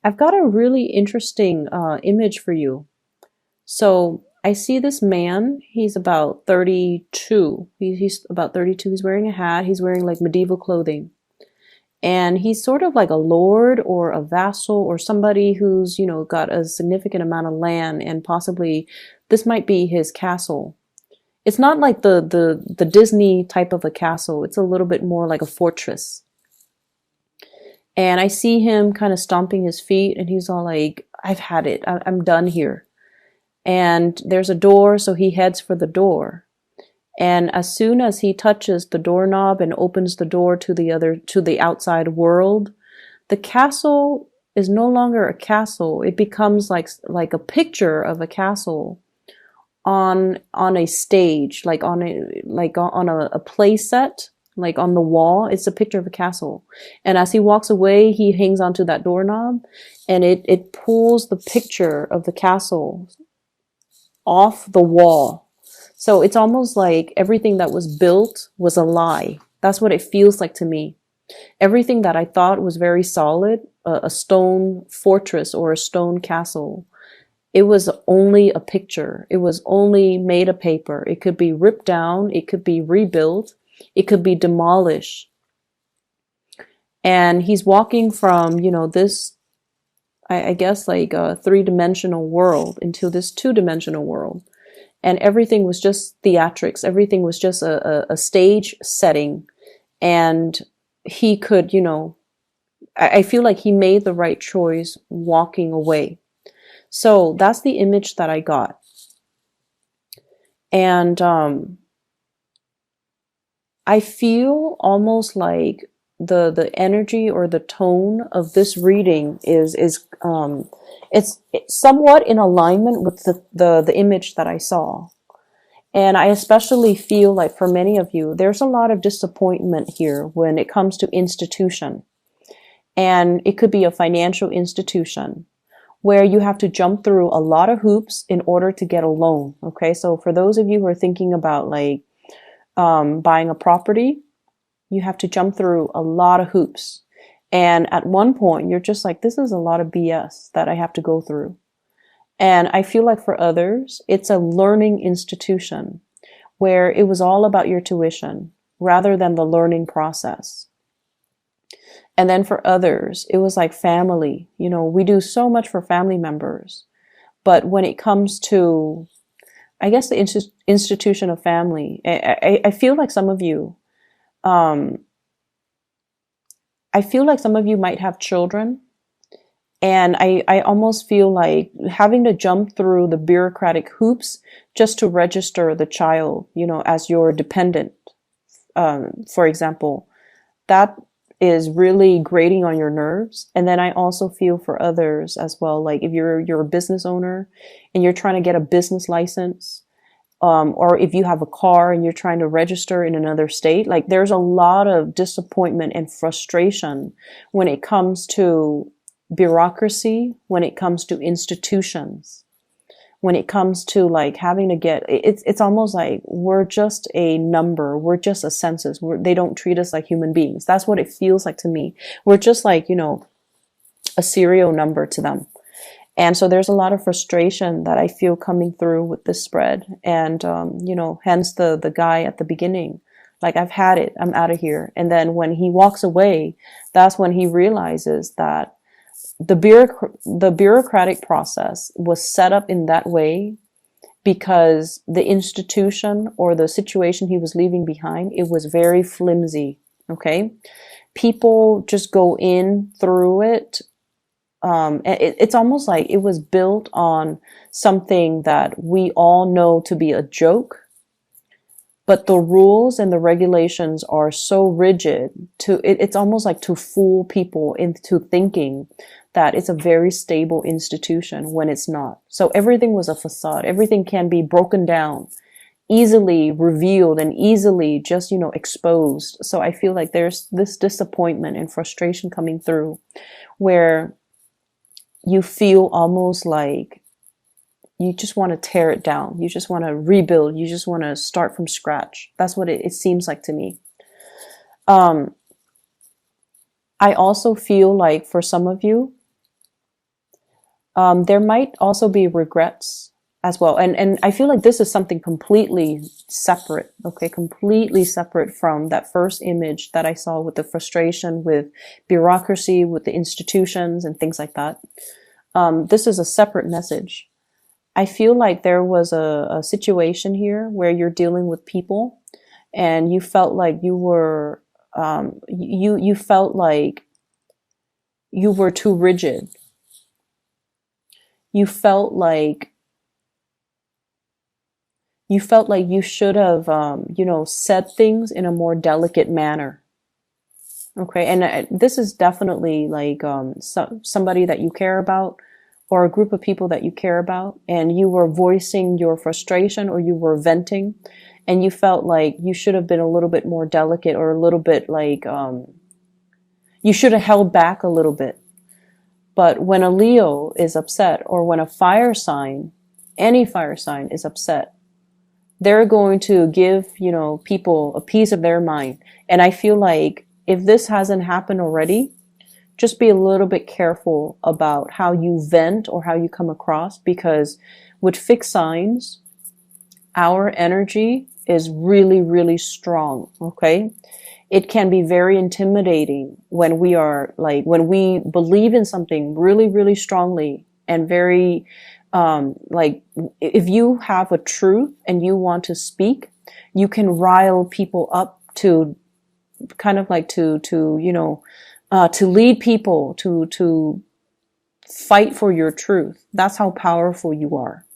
I've got a really interesting image for you. So I see this man. He's about 32. He's about 32. He's wearing a hat. He's wearing like medieval clothing. And he's sort of like a lord or a vassal or somebody who's, got a significant amount of land, and possibly this might be his castle. It's not like the Disney type of a castle. It's a little bit more like a fortress. And I see him kind of stomping his feet, and he's all like, I've had it. I'm done here. And there's a door, so he heads for the door. And as soon as he touches the doorknob and opens the door to the outside world, the castle is no longer a castle. It becomes like a picture of a castle on a stage, like on a play set, like on the wall. It's a picture of a castle. And as he walks away, he hangs onto that doorknob, and it pulls the picture of the castle off the wall. So it's almost like everything that was built was a lie. That's what it feels like to me. Everything that I thought was very solid, a stone fortress or a stone castle, it was only a picture. It was only made of paper. It could be ripped down. It could be rebuilt. It could be demolished. And he's walking from, this, I guess, like a three-dimensional world into this two-dimensional world. And everything was just theatrics. Everything was just a stage setting. And he could, I feel like he made the right choice walking away. So that's the image that I got. And I feel almost like the energy or the tone of this reading is it's somewhat in alignment with the image that I saw. And I especially feel like for many of you, there's a lot of disappointment here when it comes to institution. And it could be a financial institution where you have to jump through a lot of hoops in order to get a loan. Okay, so for those of you who are thinking about like buying a property, you have to jump through a lot of hoops. And at one point, you're just like, this is a lot of BS that I have to go through. And I feel like for others, it's a learning institution where it was all about your tuition rather than the learning process. And then for others, it was like family. We do so much for family members. But when it comes to, I guess, the institution of family, I feel like some of you, I feel like some of you might have children. And I almost feel like having to jump through the bureaucratic hoops just to register the child, as your dependent, for example, that is really grating on your nerves. And then I also feel for others as well. Like if you're a business owner and you're trying to get a business license, or if you have a car and you're trying to register in another state, like there's a lot of disappointment and frustration when it comes to bureaucracy, when it comes to institutions, when it comes to like having to get, it's almost like we're just a number. We're just a census. They don't treat us like human beings. That's what it feels like to me. We're just like, a serial number to them. And so there's a lot of frustration that I feel coming through with this spread. And, hence the guy at the beginning, like, I've had it, I'm out of here. And then when he walks away, that's when he realizes that the bureaucratic process was set up in that way because the institution or the situation he was leaving behind, it was very flimsy. Okay. People just go in through it. It's almost like it was built on something that we all know to be a joke, but the rules and the regulations are so rigid it's almost like to fool people into thinking that it's a very stable institution when it's not. So everything was a facade. Everything can be broken down, easily revealed, and easily just, exposed. So I feel like there's this disappointment and frustration coming through where you feel almost like you just want to tear it down. You just want to rebuild. You just want to start from scratch. That's what it seems like to me. I also feel like for some of you, There might also be regrets as well. And I feel like this is something completely separate, okay? Completely separate from that first image that I saw with the frustration with bureaucracy, with the institutions and things like that. This is a separate message. I feel like there was a situation here where you're dealing with people and you felt like you were, you felt like you were too rigid. You felt like you should have, said things in a more delicate manner. Okay. And this is definitely like, somebody that you care about or a group of people that you care about, and you were voicing your frustration or you were venting and you felt like you should have been a little bit more delicate or a little bit like, you should have held back a little bit. But when a Leo is upset or when a fire sign, any fire sign is upset, they're going to give, people a piece of their mind. And I feel like if this hasn't happened already, just be a little bit careful about how you vent or how you come across, because with fixed signs, our energy is really, really strong. Okay. It can be very intimidating when when we believe in something really, really strongly and very, if you have a truth and you want to speak, you can rile people up to kind of like to lead people to fight for your truth. That's how powerful you are.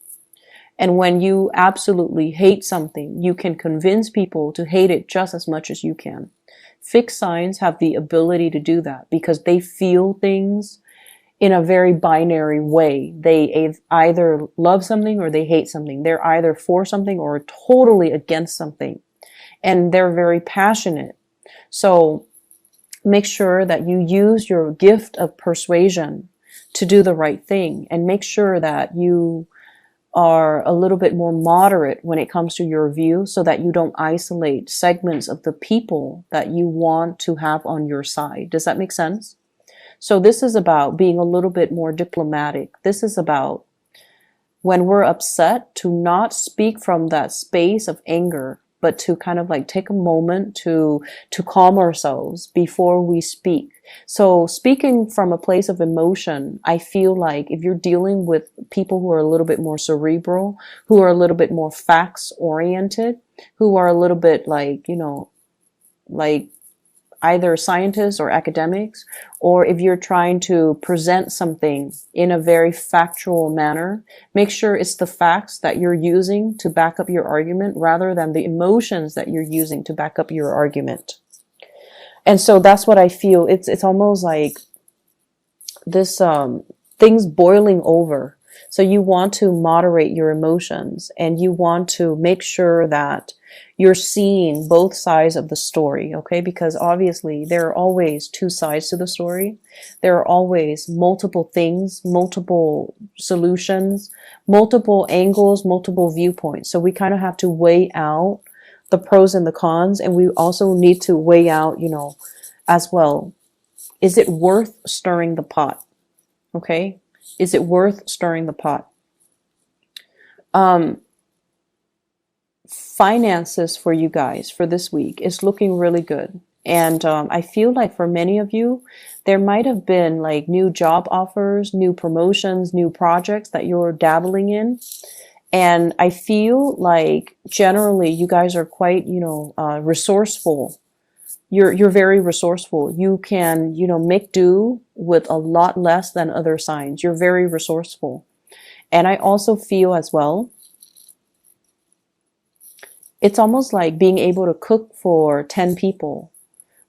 And when you absolutely hate something, you can convince people to hate it just as much as you can. Fixed signs have the ability to do that because they feel things in a very binary way. They either love something or they hate something. They're either for something or totally against something. And they're very passionate. So make sure that you use your gift of persuasion to do the right thing, and make sure that you are a little bit more moderate when it comes to your view so that you don't isolate segments of the people that you want to have on your side. Does that make sense? So this is about being a little bit more diplomatic. This is about when we're upset to not speak from that space of anger, but to kind of like take a moment to calm ourselves before we speak. So speaking from a place of emotion, I feel like if you're dealing with people who are a little bit more cerebral, who are a little bit more facts oriented, who are a little bit like, like either scientists or academics, or if you're trying to present something in a very factual manner, make sure it's the facts that you're using to back up your argument rather than the emotions that you're using to back up your argument. And so that's what I feel. It's almost like this, things boiling over. So you want to moderate your emotions and you want to make sure that you're seeing both sides of the story, okay? Because obviously there are always two sides to the story. There are always multiple things, multiple solutions, multiple angles, multiple viewpoints. So we kind of have to weigh out the pros and the cons, and we also need to weigh out, as well, is it worth stirring the pot? Okay? Is it worth stirring the pot? Finances for you guys for this week is looking really good. And I feel like for many of you, there might have been like new job offers, new promotions, new projects that you're dabbling in. And I feel like generally you guys are quite, resourceful. You're very resourceful. You can, make do with a lot less than other signs. You're very resourceful. And I also feel as well, it's almost like being able to cook for 10 people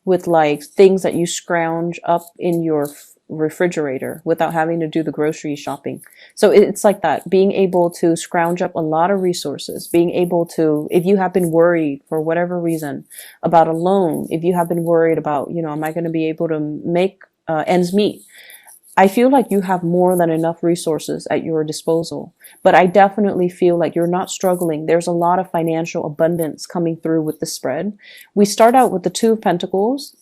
with like things that you scrounge up in your refrigerator without having to do the grocery shopping. So it's like that, being able to scrounge up a lot of resources, being able to, if you have been worried for whatever reason about a loan, if you have been worried about, am I going to be able to make ends meet? I feel like you have more than enough resources at your disposal, but I definitely feel like you're not struggling. There's a lot of financial abundance coming through with the spread. We start out with the Two of Pentacles.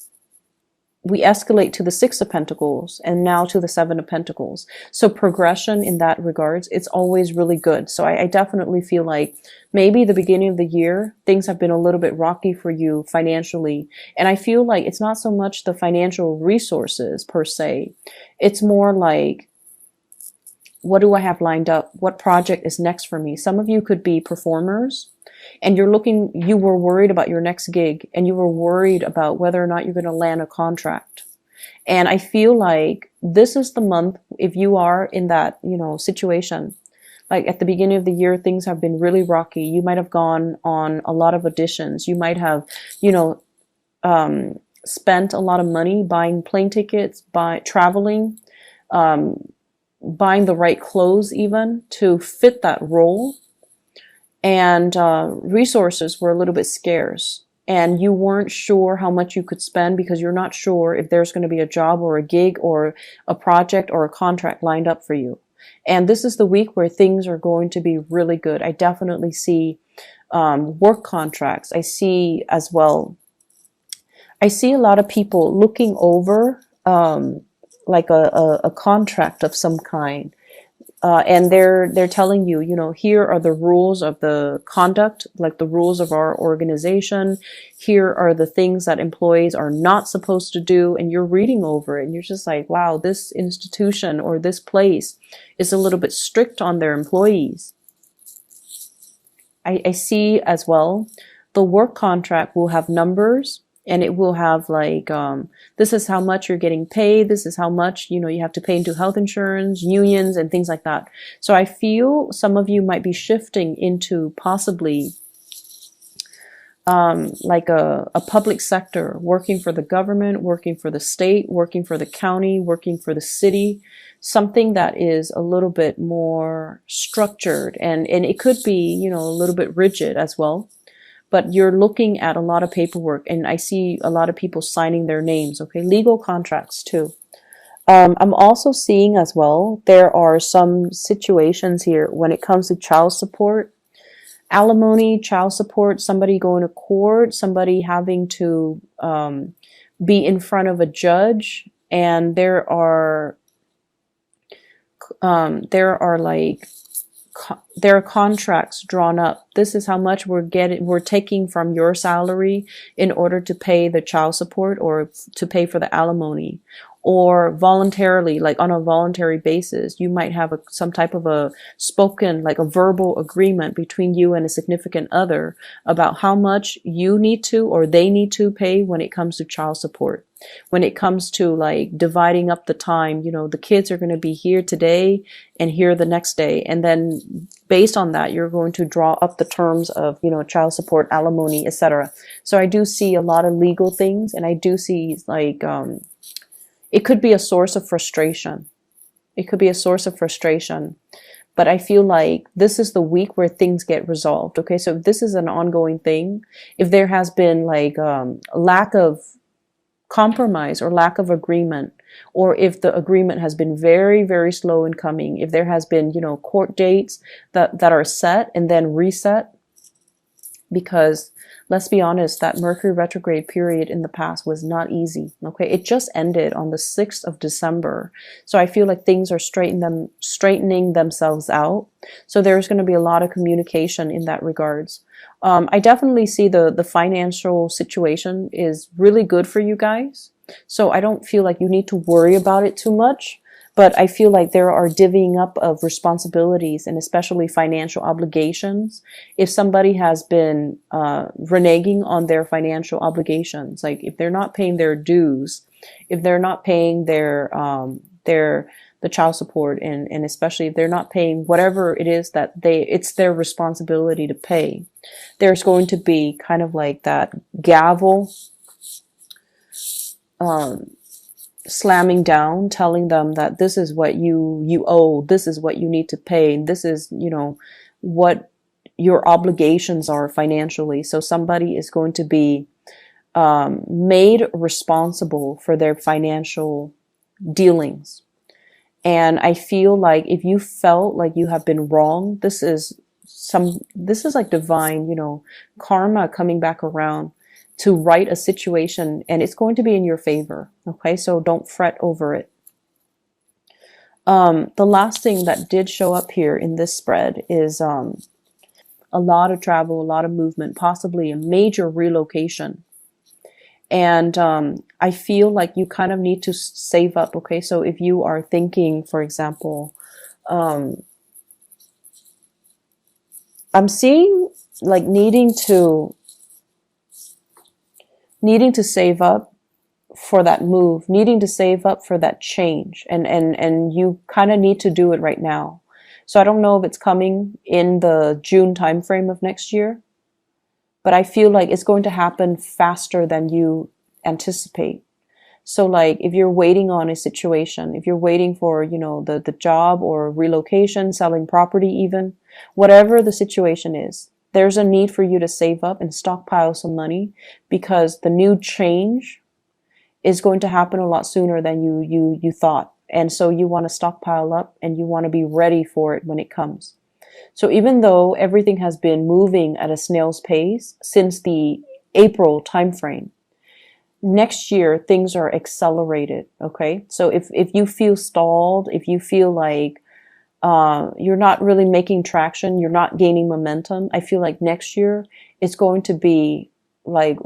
we escalate to the Six of Pentacles and now to the Seven of Pentacles. So progression in that regards, it's always really good. So I definitely feel like maybe the beginning of the year, things have been a little bit rocky for you financially. And I feel like it's not so much the financial resources per se. It's more like, what do I have lined up? What project is next for me? Some of you could be performers and you were worried about your next gig and you were worried about whether or not you're going to land a contract. And I feel like this is the month, if you are in that, situation, like at the beginning of the year, things have been really rocky. You might have gone on a lot of auditions. You might have, spent a lot of money buying plane tickets, by traveling, buying the right clothes even to fit that role. And resources were a little bit scarce. And you weren't sure how much you could spend because you're not sure if there's going to be a job or a gig or a project or a contract lined up for you. And this is the week where things are going to be really good. I definitely see work contracts. I see as well, I see a lot of people looking over like a contract of some kind. And they're telling you, here are the rules of the conduct, like the rules of our organization. Here are the things that employees are not supposed to do. And you're reading over it and you're just like, wow, this institution or this place is a little bit strict on their employees. I see as well, the work contract will have numbers. And it will have like, this is how much you're getting paid. This is how much, you have to pay into health insurance, unions, and things like that. So I feel some of you might be shifting into possibly like a public sector, working for the government, working for the state, working for the county, working for the city, something that is a little bit more structured. And it could be, a little bit rigid as well. But you're looking at a lot of paperwork and I see a lot of people signing their names, okay? Legal contracts too. I'm also seeing as well, there are some situations here when it comes to child support, alimony, child support, somebody going to court, somebody having to be in front of a judge, and there are contracts drawn up. This is how much we're taking from your salary in order to pay the child support or to pay for the alimony. Or voluntarily, like on a voluntary basis, you might have some type of a spoken, like a verbal agreement between you and a significant other about how much you need to or they need to pay when it comes to child support. When it comes to like dividing up the time, the kids are going to be here today and here the next day. And then based on that, you're going to draw up the terms of, child support, alimony, etc. So I do see a lot of legal things, and I do see like, it could be a source of frustration. It could be a source of frustration. But I feel like this is the week where things get resolved. Okay, so if this is an ongoing thing, if there has been like lack of compromise or lack of agreement, or if the agreement has been very, very slow in coming, if there has been, court dates that are set and then reset, because let's be honest, that Mercury retrograde period in the past was not easy. Okay, it just ended on the 6th of December. So I feel like things are straightening themselves out. So there's going to be a lot of communication in that regards. I definitely see the financial situation is really good for you guys. So I don't feel like you need to worry about it too much. But I feel like there are divvying up of responsibilities and especially financial obligations. If somebody has been reneging on their financial obligations, like if they're not paying their dues, if they're not paying the child support, and especially if they're not paying whatever it is that it's their responsibility to pay, there's going to be kind of like that gavel slamming down, telling them that this is what you owe, this is what you need to pay, and this is, what your obligations are financially. So somebody is going to be made responsible for their financial dealings. And I feel like if you felt like you have been wrong, this is like divine, karma coming back around. to right a situation, and it's going to be in your favor. Okay, so don't fret over it. The last thing that did show up here in this spread is a lot of travel, a lot of movement, possibly a major relocation. And I feel like you kind of need to save up. Okay, so if you are thinking, for example, I'm seeing like needing to save up for that move, needing to save up for that change, and you kind of need to do it right now. So I don't know if it's coming in the June timeframe of next year, but I feel like it's going to happen faster than you anticipate. So like if you're waiting on a situation, if you're waiting for, the job or relocation, selling property even, whatever the situation is, there's a need for you to save up and stockpile some money, because the new change is going to happen a lot sooner than you thought. And so you want to stockpile up and you want to be ready for it when it comes. So even though everything has been moving at a snail's pace since the April timeframe, next year things are accelerated. Okay, so if you feel stalled, if you feel like you're not really making traction, you're not gaining momentum, I feel like next year it's going to be like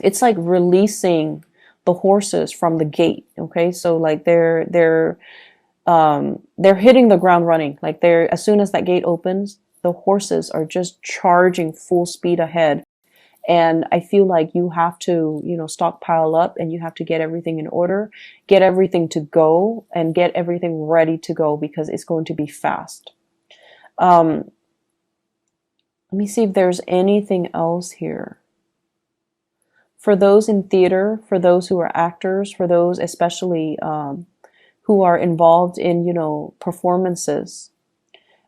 it's like releasing the horses from the gate. Okay, so like they're hitting the ground running. Like as soon as that gate opens, the horses are just charging full speed ahead. And I feel like you have to, stockpile up, and you have to get everything in order, get everything to go, and get everything ready to go, because it's going to be fast. Let me see if there's anything else here. For those in theater, for those who are actors, for those especially who are involved in, performances,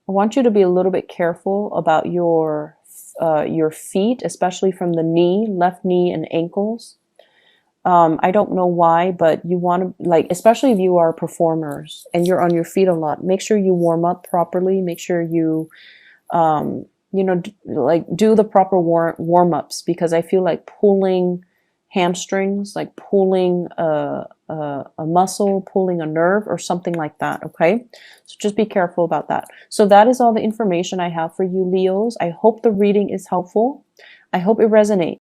I want you to be a little bit careful about your feet, especially from the knee, left knee and ankles. I don't know why, but you want to, like, especially if you are performers and you're on your feet a lot, make sure you warm up properly. Make sure you, like do the proper warm ups, because I feel like pulling hamstrings, like pulling a muscle, pulling a nerve or something like that. Okay, so just be careful about that. So that is all the information I have for you, Leos. I hope the reading is helpful. I hope it resonates.